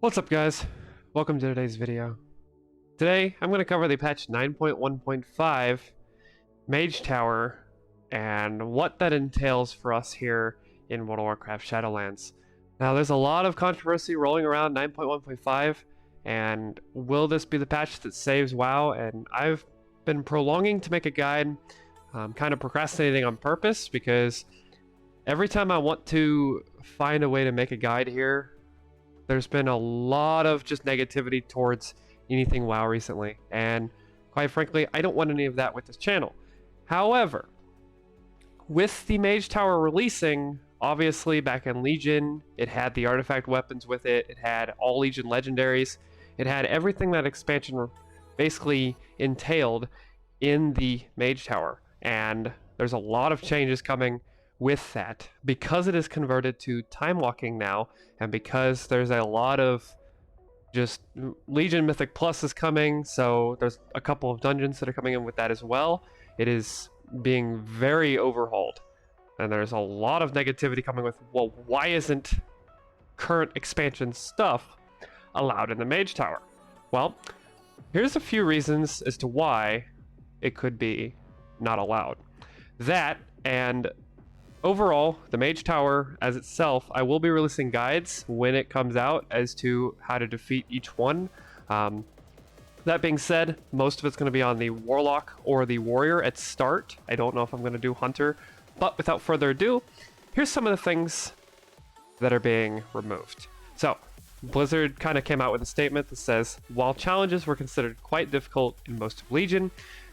What's up, guys? Welcome to today's video. Today, I'm going to cover the patch 9.1.5 Mage Tower and what that entails for us here in World of Warcraft Shadowlands. Now, there's a lot of controversy rolling around 9.1.5, and will this be the patch that saves WoW? And I've been prolonging to make a guide, kind of procrastinating on purpose, because every time I want to find a way to make a guide here, there's been a lot of just negativity towards anything WoW recently, and quite frankly, I don't want any of that with this channel. However, with the Mage Tower releasing, obviously back in Legion, it had the artifact weapons with it, it had all Legion legendaries, it had everything that expansion basically entailed in the Mage Tower, and there's a lot of changes coming with that. Because it is converted to time walking now, and because there's a lot of just Legion Mythic Plus is coming, so there's a couple of dungeons that are coming in with that as well. It is being very overhauled, and there's a lot of negativity coming with, well, why isn't current expansion stuff allowed in the Mage Tower? Well, here's a few reasons as to why it could be not allowed. That, and overall, the Mage Tower as itself, I will be releasing guides when it comes out as to how to defeat each one. That being said, most of it's going to be on the Warlock or the Warrior at start. I don't know if I'm going to do Hunter, but without further ado, here's some of the things that are being removed. So, Blizzard kind of came out with a statement that says, while challenges were considered quite difficult in most of Legion,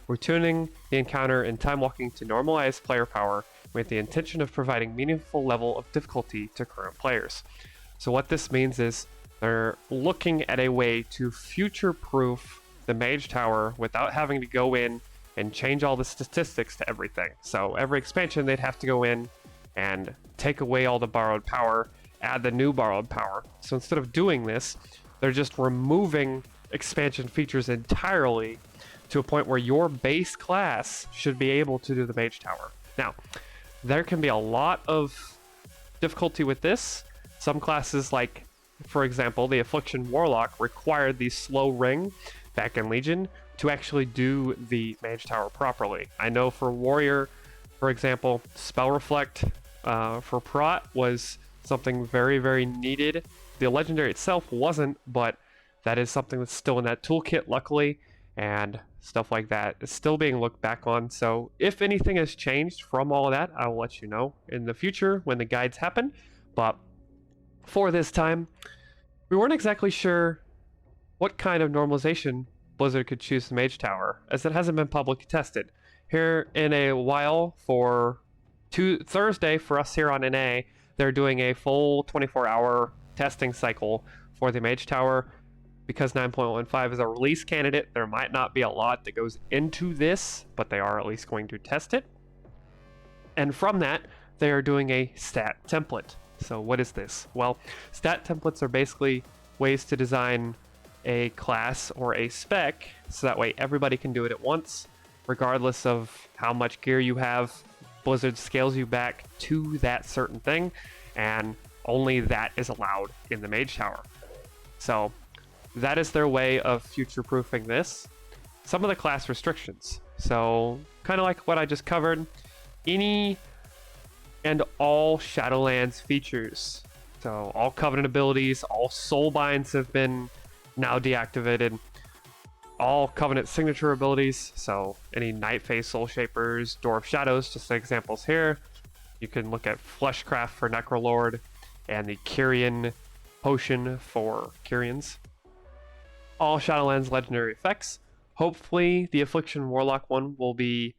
we're tuning the encounter and time walking to normalize player power with the intention of providing meaningful level of difficulty to current players. So what this means is they're looking at a way to future-proof the Mage Tower without having to go in and change all the statistics to everything. So every expansion they'd have to go in and take away all the borrowed power, add the new borrowed power. So instead of doing this, they're just removing expansion features entirely to a point where your base class should be able to do the Mage Tower. Now, there can be a lot of difficulty with this. Some classes, like, for example, the Affliction Warlock, required the slow ring back in Legion to actually do the Mage Tower properly. I know for Warrior, for example, Spell Reflect for Prot was something very, very needed. The Legendary itself wasn't, but that is something that's still in that toolkit, luckily, and stuff like that is still being looked back on. So if anything has changed from all of that, I will let you know in the future when the guides happen. But for this time, we weren't exactly sure what kind of normalization Blizzard could choose the Mage Tower, as it hasn't been publicly tested. Here in a while, for Thursday for us here on NA, they're doing a full 24-hour testing cycle for the Mage Tower. Because 9.15 is a release candidate, there might not be a lot that goes into this, but they are at least going to test it. And from that, they are doing a stat template. So what is this? Well, stat templates are basically ways to design a class or a spec, so that way everybody can do it at once, regardless of how much gear you have. Blizzard scales you back to that certain thing, and only that is allowed in the Mage Tower. So that is their way of future-proofing this. Some of the class restrictions. So, kind of like what I just covered, any and all Shadowlands features. So, all Covenant abilities, all Soulbinds have been now deactivated. All Covenant signature abilities, so any Nightphase Soul Shapers, Door of Shadows, just examples here. You can look at Fleshcraft for Necrolord, and the Kyrian Potion for Kyrians. All Shadowlands legendary effects. Hopefully the Affliction Warlock one will be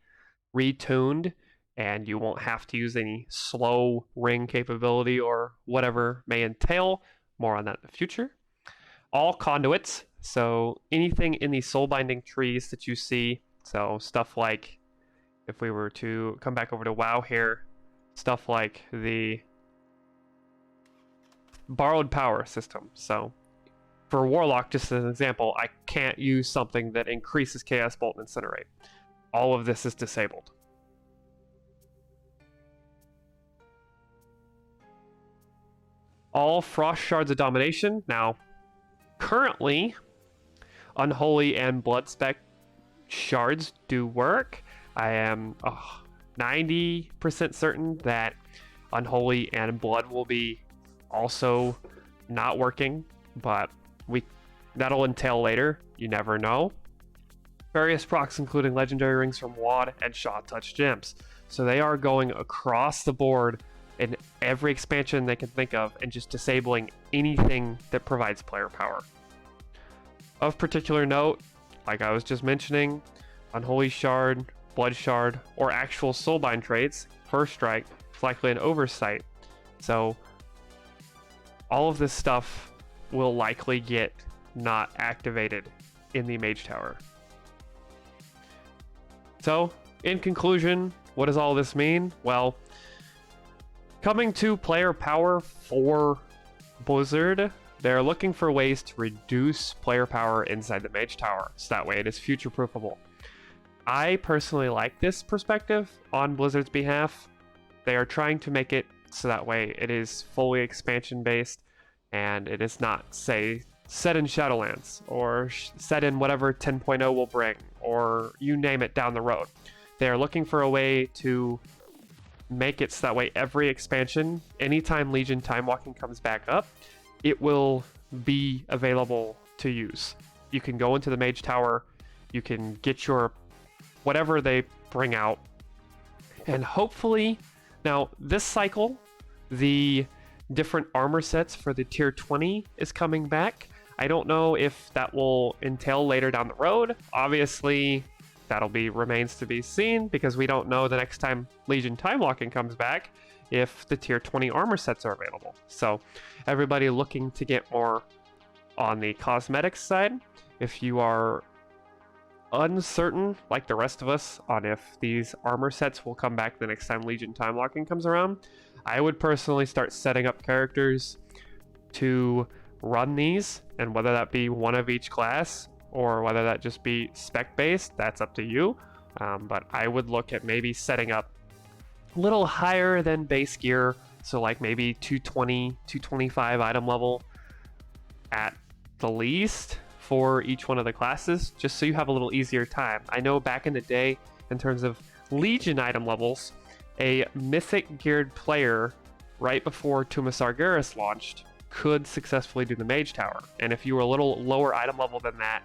retuned and you won't have to use any slow ring capability or whatever may entail. More on that in the future. All conduits, so anything in the soulbinding trees that you see, so stuff like, if we were to come back over to WoW here, stuff like the borrowed power system. So for Warlock, just as an example, I can't use something that increases Chaos Bolt and Incinerate. All of this is disabled. All Frost Shards of Domination. Now, Currently, Unholy and Blood Spec shards do work. I am 90% certain that Unholy and Blood will be also not working, but that'll entail later. You never know. Various procs, including legendary rings from WoD and Shaw Touch gems. So they are going across the board in every expansion they can think of and just disabling anything that provides player power. Of particular note, like I was just mentioning, Unholy Shard, Blood Shard, or actual Soulbind traits, First Strike, is likely an oversight. So all of this stuff will likely get not activated in the Mage Tower. So, in conclusion, what does all this mean? Well, coming to player power for Blizzard, they're looking for ways to reduce player power inside the Mage Tower, so that way it is future-proofable. I personally like this perspective on Blizzard's behalf. They are trying to make it so that way it is fully expansion-based, and it is not, say, set in Shadowlands, or set in whatever 10.0 will bring, or you name it down the road. They are looking for a way to make it so that way every expansion, anytime Legion Time Walking comes back up, it will be available to use. You can go into the Mage Tower, you can get your whatever they bring out, and hopefully, now this cycle, the different armor sets for the tier 20 is coming back. I don't know if that will entail later down the road. Obviously, that'll remains to be seen, because we don't know the next time Legion Time Walking comes back if the tier 20 armor sets are available. So everybody looking to get more on the cosmetics side, if you are uncertain, like the rest of us, on if these armor sets will come back the next time Legion Time Walking comes around, I would personally start setting up characters to run these, and whether that be one of each class or whether that just be spec based, that's up to you. But I would look at maybe setting up a little higher than base gear, so like maybe 220, 225 item level at the least for each one of the classes, just so you have a little easier time. I know back in the day, in terms of Legion item levels, a mythic geared player right before Tomb of Sargeras launched could successfully do the Mage Tower, and if you were a little lower item level than that,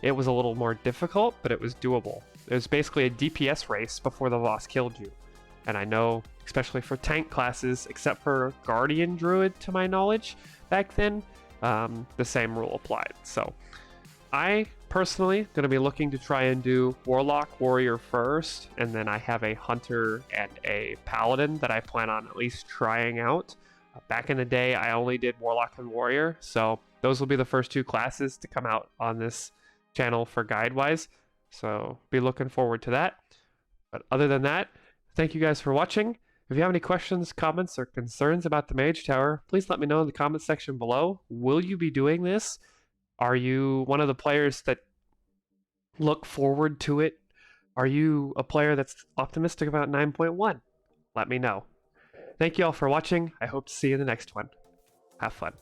it was a little more difficult, but it was doable. It was basically a DPS race before the boss killed you. And I know, especially for tank classes, except for Guardian Druid to my knowledge back then, the same rule applied. So I personally going to be looking to try and do Warlock Warrior first, and then I have a Hunter and a Paladin that I plan on at least trying out. Back in the day, I only did Warlock and Warrior, so those will be the first two classes to come out on this channel for guide-wise, so be looking forward to that. But other than that, thank you guys for watching. If you have any questions, comments, or concerns about the Mage Tower, please let me know in the comment section below. Will you be doing this? Are you one of the players that look forward to it? Are you a player that's optimistic about 9.1? Let me know. Thank you all for watching. I hope to see you in the next one. Have fun.